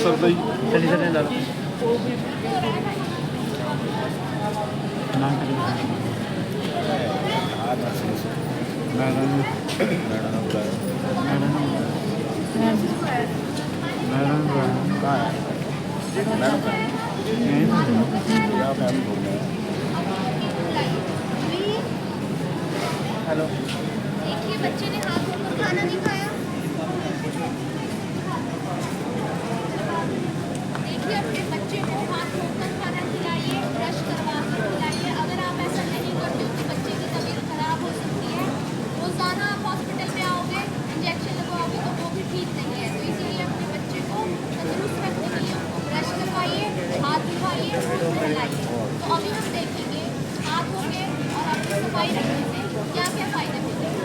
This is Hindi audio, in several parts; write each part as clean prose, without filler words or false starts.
सरदा ही चली चले लड़ हेलो देखिए बच्चे ने हाथ धोकर खाना नहीं खाया। देखिए अपने बच्चे को हाथ धोकर खाना खिलाइए, ब्रश करवा कर खिलाइए। अगर आप ऐसा नहीं करते हो तो बच्चे की तबीयत खराब हो सकती है। रोजाना आप हॉस्पिटल में आओगे, इंजेक्शन लगवाओगे तो वो भी ठीक नहीं है। तो इसीलिए अपने बच्चे को तंदुरुस्त रखने के लिए उनको ब्रश करवाइए, हाथ धुलवाइए, रोज नहलाइए। तो अभी हम देखेंगे हाथ धोके और अपनी सफाई रखने से क्या क्या फायदे मिलते हैं।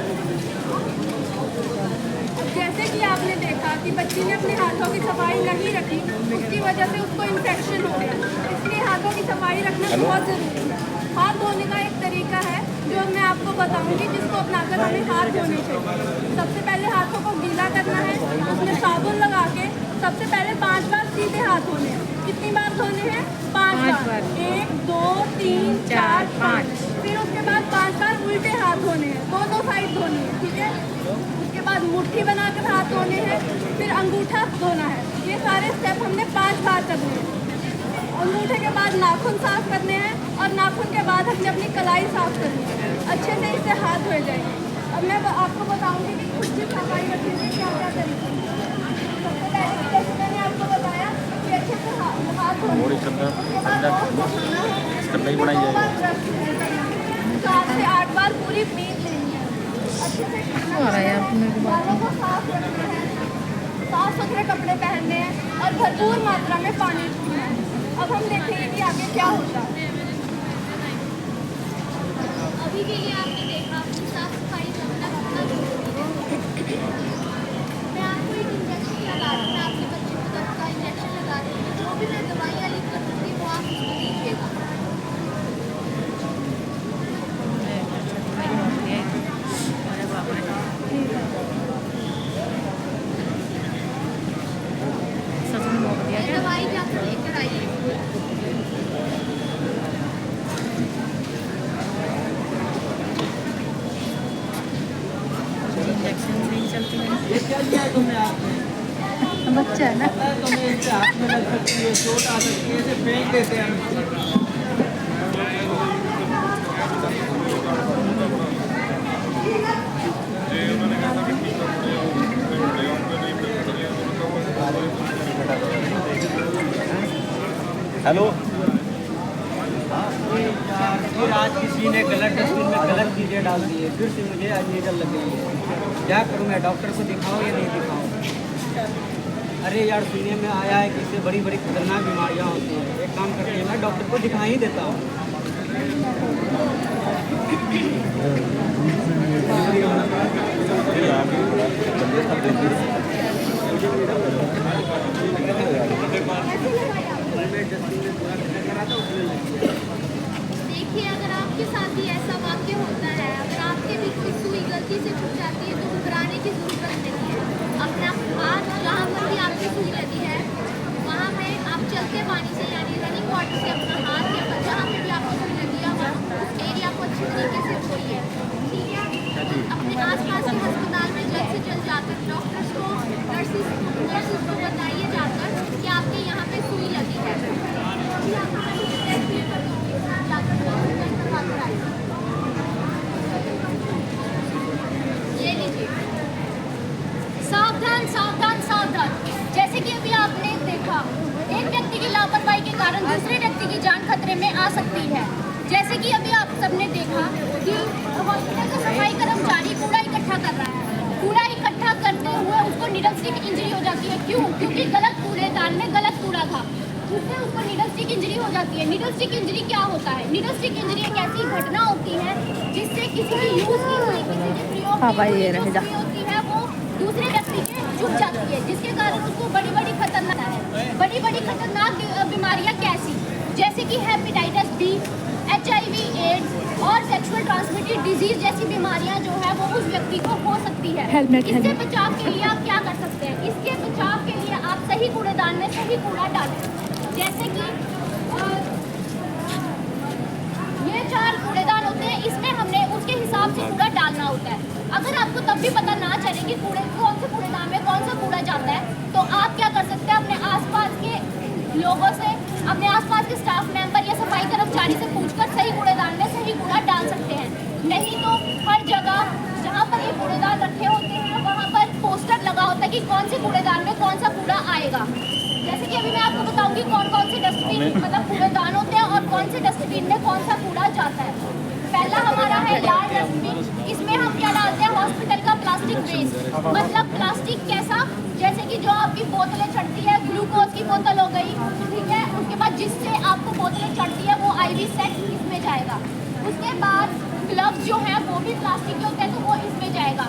जैसे कि आपने देखा कि बच्ची ने अपने हाथों की सफाई नहीं रखी, उसकी वजह से उसको इन्फेक्शन हो गया। इसलिए हाथों की सफाई रखना बहुत ज़रूरी है। हाथ धोने का एक तरीका है जो मैं आपको बताऊंगी, जिसको अपनाकर हमें हाथ धोने चाहिए। सबसे पहले हाथों को गीला करना है, उसमें साबुन लगा के सबसे पहले 5 बार सीधे हाथ धोने हैं। कितनी बार धोने हैं? 5 बार। 1 2 3 4 5। फिर उसके बाद 5 बार उल्टे हाथ धोने हैं, दोनों साइड धोनी है, ठीक है। उसके बाद मुट्ठी बनाकर हाथ धोने हैं, फिर अंगूठा धोना है। ये सारे स्टेप हमने 5 बार करने हैं। अंगूठे के बाद नाखून साफ करने हैं और नाखून के बाद हमने अपनी कलाई साफ करनी है। अच्छे से इससे हाथ धोए जाएंगे। अब मैं आपको बताऊंगी कि खुद की सफाई रखने के क्या क्या तरीके हैं। सबसे पहले कि जैसे मैंने आपको बताया कि अच्छे से हाथ धोने हैं। उसके बाद बनाई जाएगी 7 से 8 बार पूरी पीट लेनी है। अच्छे से बालों को साफ रखना है, साफ सुथरे कपड़े पहनने हैं और भरपूर मात्रा में पानी पीना है। अब हम देखेंगे कि आगे क्या होता है। अभी के लिए आपने देखा अपनी साफ सफाई रखना कितना जरूरी है। मैं आपको एक इंजेक्शन लगा रही हूँ, मैं आपके बच्चे को दर्द का इंजेक्शन लगा रही हूँ। जो भी मैं दवाइयाँ लिख कर दूँगी वो आप उसको लीजिएगा। ये दवाई जाकर लेकर आइए। इंजेक्शन से ही चलती है। ये क्या दिया तुमने आपने? बच्चा है ना, तुम्हें इससे हाथ में लग सकती है, चोट आ सकती है, इसे फेंक देते हैं। हेलो फिर आज किसी ने गलत डस्टबिन में गलत चीज़ें डाल दी है, फिर से मुझे आज नीडल लग गई है। क्या करूँ मैं? डॉक्टर को दिखाऊँ या नहीं दिखाऊँ? अरे यार सुनने में आया है कि इससे बड़ी बड़ी खतरनाक बीमारियाँ होती हैं। एक काम करते हैं, मैं डॉक्टर को दिखा ही देता हूँ। देखिए अगर आपके साथ भी ऐसा वाक्य होता है, अगर आपके भी कोई सुई गलती से छूट जाती है तो घबराने की जरूरत नहीं है। अपना हाथ जहाँ पर भी आपकी सुई लगी है वहाँ पे आप चलते पानी से यानी रनिंग वाटर से अपना हाथ या जहाँ पे भी आपकी सुई लगी है वहाँ उस एरिया को अच्छी तरीके से धोइए, ठीक है। अपने आसपास के अस्पताल में जल्द से जल्द जाकर डॉक्टर्स को नर्सिस को बताइए जाकर कि आपके यहाँ पे सुई लगी है। ये लीजिए। सावधान सावधान सावधान। जैसे कि अभी आपने देखा, एक व्यक्ति की लापरवाही के कारण दूसरे व्यक्ति की जान खतरे में आ सकती है। जैसे कि अभी आप सबने देखा कि हॉस्पिटल का सफाई कर्मचारी कूड़ा इकट्ठा कर रहा है। कूड़ा इकट्ठा करते हुए उसको नीडल स्टिक इंजरी हो जाती है। क्यों? क्योंकि गलत कूड़ेदान में गलत कूड़ा था, उससे उसको नीडल स्टिक इंजरी हो जाती है। नीडल स्टिक इंजरी क्या होता है? नीडल स्टिक इंजरी एक ऐसी घटना होती है जिससे किसी की यूज की हुई, किसी के प्रयोग की हुई जो सुई होती है वो दूसरे व्यक्ति के चुभ जाती है, जिसके कारण उसको बड़ी बड़ी खतरनाक है। बड़ी बड़ी खतरनाक बीमारियां कैसी? जैसे कि हेपेटाइटिस बी, HIV, एड्स और सेक्सुअल ट्रांसमिटेड डिजीज जैसी बीमारियां जो है वो उस व्यक्ति को हो सकती है। इससे बचाव के लिए आप क्या कर सकते हैं? इसके बचाव के लिए आप सही कूड़ेदान में सही कूड़ा डालें। जैसे कि ये 4 कूड़ेदान होते हैं, इसमें हमने उसके हिसाब से कूड़ा डालना होता है। अगर आपको तब भी पता ना चले कि कौन से कूड़ेदान में कौन सा कूड़ा जाता है, तो आप क्या कर सकते हैं, अपने आसपास के लोगों से, अपने आसपास के स्टाफ मेंबर या सफाई कर्मचारी से पूछकर सही कूड़ेदान में सही कूड़ा डाल सकते हैं। नहीं तो हर जगह जहाँ पर ये कूड़ेदान रखे होते हैं वहाँ पर पोस्टर लगा होता है कि कौन से कूड़ेदान में कौन सा कूड़ा आएगा। जैसे कि अभी मैं आपको बताऊंगी कौन कौन से डस्टबिन मतलब कूड़ेदान होते हैं और कौन से डस्टबिन में कौन सा कूड़ा जाता है। पहला हमारा है लाल डस्टबिन। इसमें हम क्या डालते हैं, हॉस्पिटल का प्लास्टिक वेस्ट। मतलब प्लास्टिक कैसा, जैसे कि जो आपकी बोतलें चढ़ती है, ग्लूकोज की बोतल हो गई, ठीक है, उसके बाद जिससे आपको बोतलें चढ़ती है वो IV सेट इसमें जाएगा। उसके बाद ग्लव्स जो है वो भी प्लास्टिक के होते हैं तो वो इसमें जाएगा।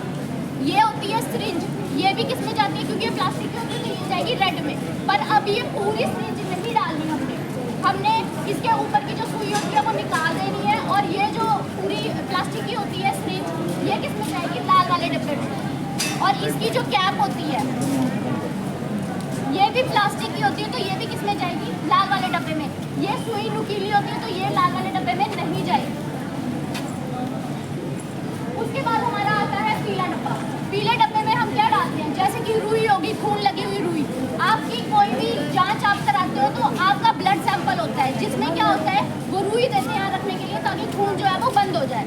ये होती है सिरिंज, ये भी किस में जाती है, क्योंकि ये प्लास्टिक की होती है तो ये जाएगी रेड में। पर अब ये पूरी सिरिंज नहीं डालनी हमने इसके ऊपर की जो सुई होती है वो निकाल देनी है, और ये जो पूरी प्लास्टिक की होती है सिरिंज ये किस में जाएगी, लाल वाले डब्बे में। और इसकी जो कैप होती है ये भी प्लास्टिक की होती है तो ये भी किस में जाएगी, लाल वाले डब्बे में। ये सुई नुकीली होती है तो ये लाल वाले डब्बे में नहीं जाएगी। उसके बाद हमारा आता है पीला डब्बा। पीले डब्बे में हम क्या डालते हैं, जैसे कि रुई होगी, खून लगी हुई रुई। आपकी कोई भी जांच आप कराते हो तो आपका ब्लड सैंपल होता है जिसमें क्या होता है, वो रुई देते हैं यहाँ रखने के लिए ताकि खून जो है वो बंद हो जाए।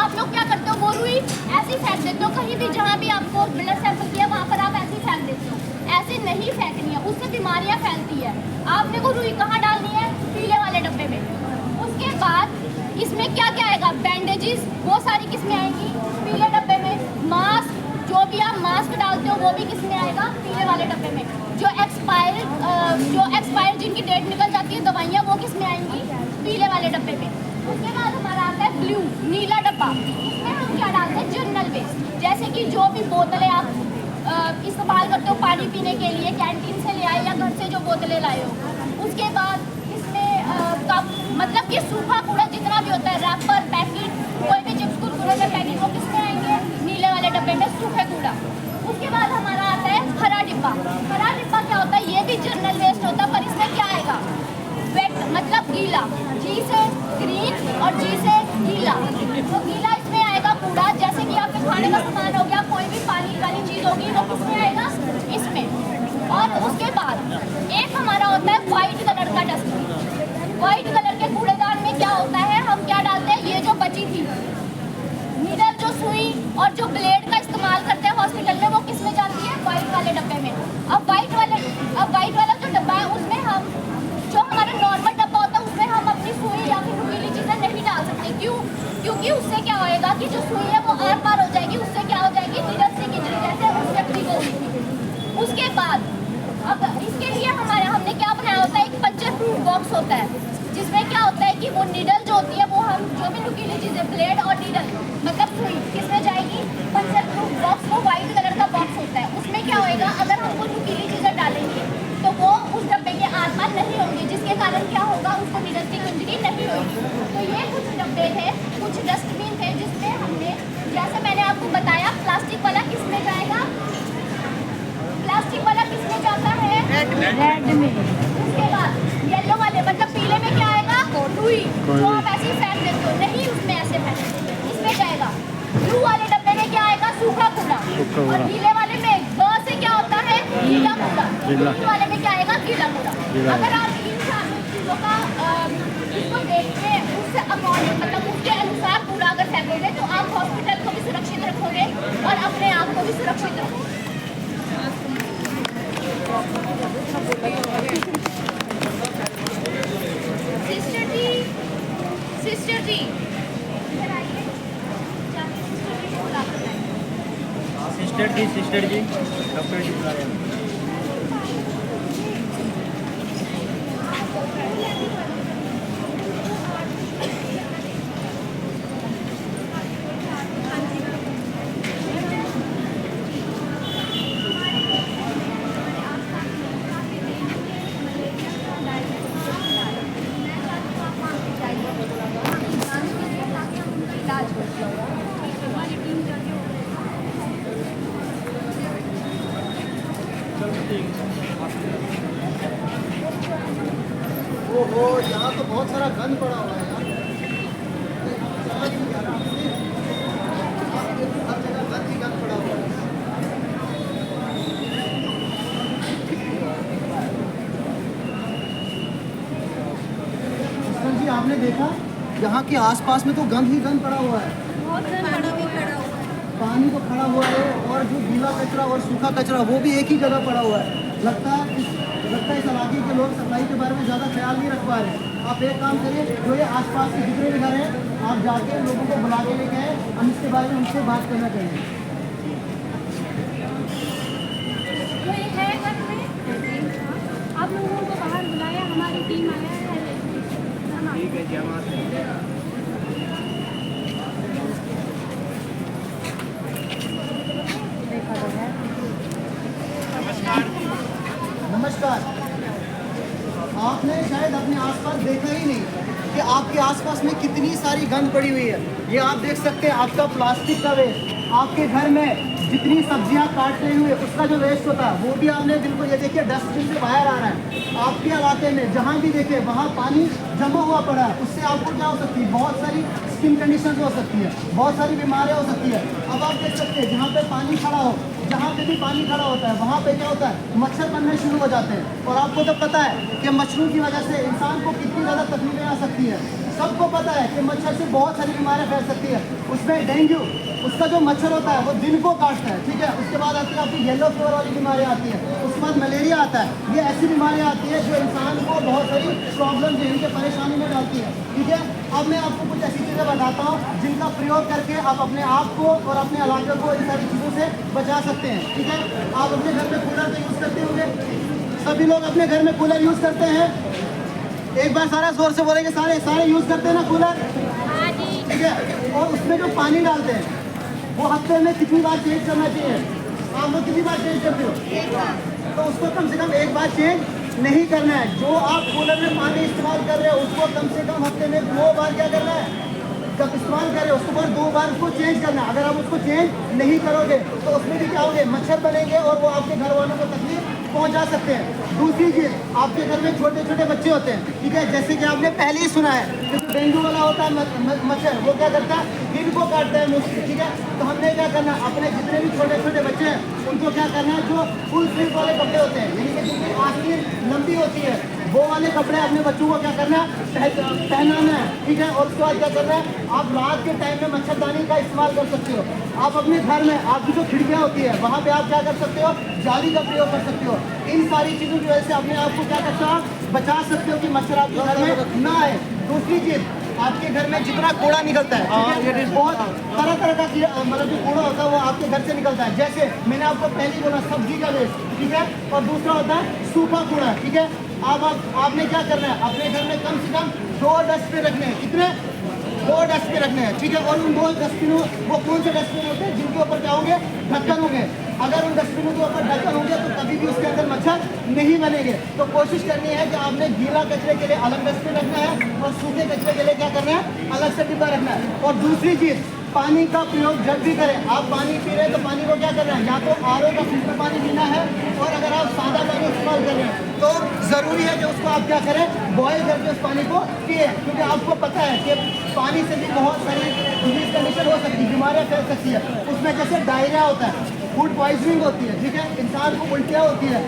आप लोग क्या करते हो, वो रुई ऐसे फेंक देते हो, कहीं भी जहाँ भी आपको ब्लड सैंपल किया वहाँ पर आप ऐसे ही फेंक देते हो। ऐसे नहीं फेंकनी है, उससे बीमारियाँ फैलती है। आपने वो रुई कहाँ डालनी है, पीले वाले डब्बे में। उसके बाद इसमें क्या क्या आएगा, बैंडेजेस, वो सारी किस में आएंगी, पीले डब्बे में। मास्क, जो भी आप मास्क डालते हो वो भी किस में आएगा, पीले वाले डब्बे में। जो एक्सपायर जिनकी डेट निकल जाती है दवाइयाँ वो किस में आएंगी, पीले वाले डब्बे में। उसके बाद हमारा आता है ब्लू, नीला डब्बा। इसमें हम क्या डालते हैं, जनरल वेस्ट। जैसे कि जो भी बोतलें आप इस्तेमाल करते हो पानी पीने के लिए, कैंटीन से ले आए या घर से जो बोतलें लाए हो। उसके बाद इसमें कप, मतलब कि सूखा कूड़ा जितना भी होता है, रैपर, पैकेट, कोई भी चिप्स कुरकुरे के पैकेट, वो किसमें आएंगे, नीले वाले डब्बे में, सूखे कूड़ा। उसके बाद हमारा आता है हरा डिब्बा। हरा डिब्बा क्या होता है, ये भी जनरल वेस्ट होता है, पर इसमें क्या आएगा, वेट मतलब गीला, जी से ग्रीन और जी से गीला। तो गीला इसमें आएगा कूड़ा, जैसे कि आपके खाने का सामान हो गया, कोई भी पानी वाली चीज़ होगी वो किसमें आएगा, इसमें। और उसके बाद एक हमारा होता है वाइट कलर का डस्टबिन। वाइट कलर के कूड़ेदान में क्या होता है, हम क्या डालते हैं, ये जो बची थी नीडल, जो सुई और जो ब्लेड का इस्तेमाल करते हैं हॉस्पिटल में, वो किस में जाती है, वाइट वाले डब्बे में। अब वाइट वाला जो डब्बा है उसमें हम, जो हमारा नॉर्मल डब्बा होता है उसमें हम अपनी सुई या फिर नुकीली चीज़ें नहीं डाल सकते। क्यों, क्योंकि उससे क्या होएगा कि जो सुई है वो आर पार हो जाएगी, उससे क्या हो जाएगी, नीडल से इंजरी जैसे उस व्यक्ति को हुई थी। उसके बाद अब इसके लिए हमने क्या बनाया होता है, एक पंचर प्रूफ बॉक्स होता है जिसमें क्या होता है कि वो नीडल जो होती है वो हम जो भी नुकीली चीज़ें, ब्लेड और नीडल मतलब सुई किसमें जाएगी, पंचर प्रूफ बॉक्स। वो वाइट कलर का बॉक्स होता है, उसमें क्या होएगा, अगर हम वो नुकीली चीज़ें डालेंगे तो वो उस डब्बे के आर पार नहीं होंगे, जिसके कारण क्या होगा, उसको नीडल की इंजरी नहीं होगी। तो ये कुछ डब्बे थे, कुछ डस्टबिन थे जिसमें हमने, जैसे मैंने आपको बताया, प्लास्टिक वाला किस में जाएगा, प्लास्टिक वाला किस में जाता है, रेड में। उसके बाद येलो वाले मतलब पीले में क्या आएगा, रुई, जो आप ऐसे ही फेंक देते हो, नहीं उसमें ऐसे फेंक, इसमें जाएगा। ब्लू वाले डब्बे में क्या आएगा, सूखा कूड़ा। और नीले वाले में ग से क्या होता है, गीला कूड़ा। ग्रीन वाले में क्या आएगा, गीला कूड़ा। अगर आप इन सारी चीज़ों का इसको देखते हैं, उससे अकॉर्डिंग मतलब उसके अनुसार कूड़ा अगर फेंकोगे तो आप हॉस्पिटल को भी सुरक्षित रखोगे और अपने आप को भी सुरक्षित रखोगे। सिस्टर जी इधर आइए, जाके सिस्टर जी को बुला कर लाइए। सिस्टर जी डॉक्टर जी बुला रहे हैं। ओहो, यहाँ तो बहुत सारा गंद पड़ा हुआ है यार। हर जगह गंद ही गंद पड़ा हुआ है। जी आपने देखा यहाँ के आसपास में तो गंद ही गंद पड़ा हुआ है। पानी तो खड़ा हुआ है और जो गीला कचरा और सूखा कचरा वो भी एक ही जगह पड़ा हुआ है। लगता है इस इलाके के लोग सफाई के बारे में ज़्यादा ख्याल नहीं रख पा रहे। आप एक काम करिए, जो ये आसपास के जितने भी घर हैं आप जाके लोगों को बुला के लेके आए, हम इसके बारे में उनसे बात करना चाहिए। कोई है घर में? आप लोगों को बाहर बुलाया, हमारी टीम आया है। ठीक है जी, हम आते हैं। नमस्कार। आपने शायद अपने आसपास देखा ही नहीं कि आपके आसपास में कितनी सारी गंद पड़ी हुई है। ये आप देख सकते हैं, आपका प्लास्टिक का वेस्ट, आपके घर में जितनी सब्जियां काटते हुए उसका जो वेस्ट होता है वो भी आपने बिल्कुल, ये देखिए डस्टबिन से बाहर आ रहा है। आपके इलाके में जहाँ भी देखे वहाँ पानी जमा हुआ पड़ा है, उससे आपको क्या हो सकती है, बहुत सारी स्किन कंडीशन हो सकती है, बहुत सारी बीमारियाँ हो सकती है। अब आप देख सकते हैं जहाँ पे पानी खड़ा हो, जहाँ पे भी पानी खड़ा होता है वहाँ पे क्या होता है, मच्छर बनने शुरू हो जाते हैं। और आपको तो पता है कि मच्छरों की वजह से इंसान को कितनी ज़्यादा तकलीफें आ सकती है। सबको पता है कि मच्छर से बहुत सारी बीमारियाँ फैल सकती है। उसमें डेंगू, उसका जो मच्छर होता है वो दिन को काटता है, ठीक है। उसके बाद आती है आपकी येलो फीवर वाली बीमारियाँ आती है, उसके बाद मलेरिया आता है। ये ऐसी बीमारियाँ आती है जो इंसान को बहुत सारी प्रॉब्लम झेलने की परेशानी में डालती है, ठीक है। अब मैं आपको कुछ ऐसी चीज़ें बताता हूँ जिनका प्रयोग करके आप अपने आप को और अपने इलाके को इन सारी चीज़ों से बचा सकते हैं, ठीक है। आप अपने घर में कूलर तो यूज़ करते होंगे, सभी लोग अपने घर में कूलर यूज़ करते हैं। एक बार सारा जोर से बोलेंगे, सारे यूज़ करते हैं ना कूलर, ठीक है। और उसमें जो पानी डालते हैं वो हफ्ते में कितनी बार चेंज करना चाहिए? आप लोग कितनी बार चेंज करते हो? तो उसको कम से कम एक बार चेंज नहीं करना है। जो आप कूलर में पानी इस्तेमाल कर रहे हो उसको कम से कम हफ्ते में 2 बार क्या करना है, जब इस्तेमाल करें उसके बाद 2 बार उसको चेंज करना है। अगर आप उसको चेंज नहीं करोगे तो उसमें भी क्या होंगे, मच्छर बनेंगे और वो आपके घर वालों को तकलीफ पहुंचा सकते हैं। दूसरी चीज़, आपके घर में छोटे छोटे बच्चे होते हैं, ठीक है। जैसे कि आपने पहले ही सुना है कि जो डेंगू वाला होता है मच्छर, वो क्या करता है, दिन को काटता है मुझसे, ठीक है। तो हमने क्या करना है, अपने जितने भी छोटे छोटे बच्चे हैं उनको क्या करना है, जो फुल स्लीव वाले कपड़े होते हैं, यानी कि जिनकी आस्तीन लंबी होती है, वो वाले कपड़े अपने बच्चों को क्या करना है, पहनाना है, ठीक है। और उसके बाद क्या करना है, आप रात के टाइम में मच्छरदानी का इस्तेमाल कर सकते हो। आप अपने घर में आपकी जो खिड़कियाँ होती है वहाँ पे आप क्या कर सकते हो, जाली का प्रयोग कर सकते हो। इन सारी चीज़ों की वजह से अपने आप को क्या करते हो, बचा सकते हो कि मच्छर आपके घर में ना आए। दूसरी चीज़, आपके घर में जितना कूड़ा निकलता है, ठीक है, बहुत तरह तरह का मतलब जो कूड़ा होता है वो आपके घर से निकलता है। जैसे मैंने आपको पहले ही बोला, सब्जी का वेस्ट, ठीक है, और दूसरा होता है सूखा कूड़ा, ठीक है। अब आपने क्या करना है, अपने घर में कम से कम 2 डस्टबिन रखने हैं। कितने? 2 डस्टबिन रखने हैं, ठीक है। और उन 2 डस्टबिनों, वो कौन से डस्टबिन होते हैं, जिनके ऊपर क्या होंगे, ढक्कन होंगे। अगर उन डस्टबिनों के ऊपर ढक्कन होंगे तो कभी भी उसके अंदर मच्छर नहीं बनेंगे। तो कोशिश करनी है कि आपने गीला कचरे के लिए अलग डस्टबिन रखना है और सूखे कचरे के लिए क्या करना है, अलग से डिब्बा रखना है। और दूसरी चीज़, पानी का प्रयोग जब भी करें, आप पानी पी रहे हैं तो पानी को क्या करना है, या तो आरओ का फिल्टर पानी पीना है, और अगर आप सादा पानी इस्तेमाल कर रहे हैं तो ज़रूरी है कि उसको आप क्या करें, बॉयल करके उस पानी को पिए। क्योंकि आपको पता है कि पानी से भी बहुत सारी डिजीज कंडीशन हो सकती है, बीमारियाँ फैल सकती है। उसमें जैसे डायरिया होता है, फूड पॉइजनिंग होती है, ठीक है, इंसान को उल्टियाँ होती है,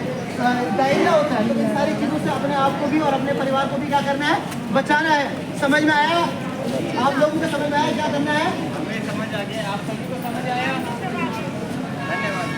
डायरिया होता है। तो इन सारी चीज़ों से अपने आप को भी और अपने परिवार को भी क्या करना है, बचाना है। समझ में आया? आप लोगों को समझ में आया क्या करना है? हमें समझ आ गया, आप सभी को समझ आया? धन्यवाद।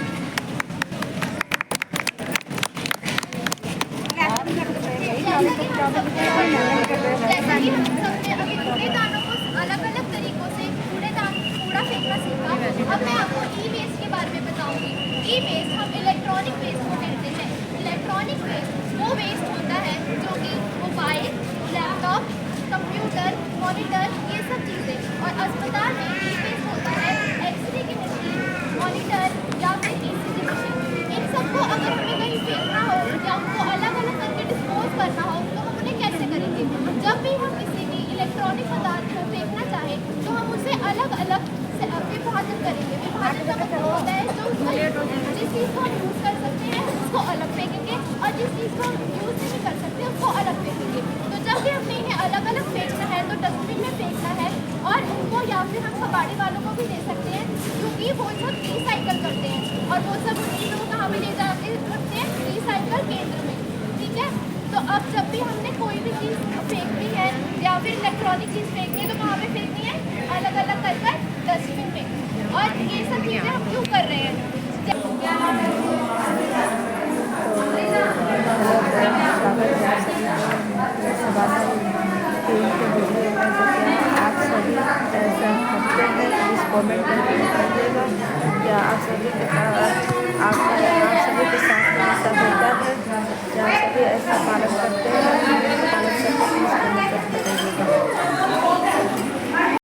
जैसा कि हम सबने अभी कूड़ेदानों को अलग अलग तरीकों से कूड़ा फेंकना सीखा, अब मैं आपको ई वेस्ट के बारे में बताऊंगी। ई वेस्ट हम इलेक्ट्रॉनिक वेस्ट को कहते हैं। इलेक्ट्रॉनिक वेस्ट वो वेस्ट होता है जो कि मोबाइल, लैपटॉप, कंप्यूटर, मॉनिटर, ये सब चीज़ें। और अस्पताल में ई वेस्ट होता है एक्सरे की मशीन, मॉनिटर या फिर ECG मशीन। इन सबको अगर हमें कहीं फेंकना हो या उनको अलग अलग करके डिस्पोज करना हो तो हम उन्हें कैसे करेंगे? जब भी हम किसी भी इलेक्ट्रॉनिक पदार्थ को फेंकना चाहें तो हम उसे अलग अलग से विभाजन करेंगे। विभाजन का मतलब होता है जो जिस चीज़ को हम यूज़ कर सकते हैं उसको अलग फेंकेंगे और जिस चीज़ को हम यूज़ वहाँ पे ले जाके रखते हैं रिसाइकल केंद्र में, ठीक है। तो अब जब भी हमने कोई भी चीज़ फेंकनी है या फिर इलेक्ट्रॉनिक चीज़ फेंकनी है तो कहाँ पे फेंकनी है, अलग अलग कर कर डस्टबिन में। और ये सब चीज़ें हम क्यों कर रहे हैं? आप सभी ऐसा करते हैं, इस कमेंट करके बताइएगा। क्या आप सभी के साथ आप सभी के साथ में ऐसा होता है? क्या आप सभी ऐसा पालन करते हैं? पालन करके इस कमेंट करके बताइएगा।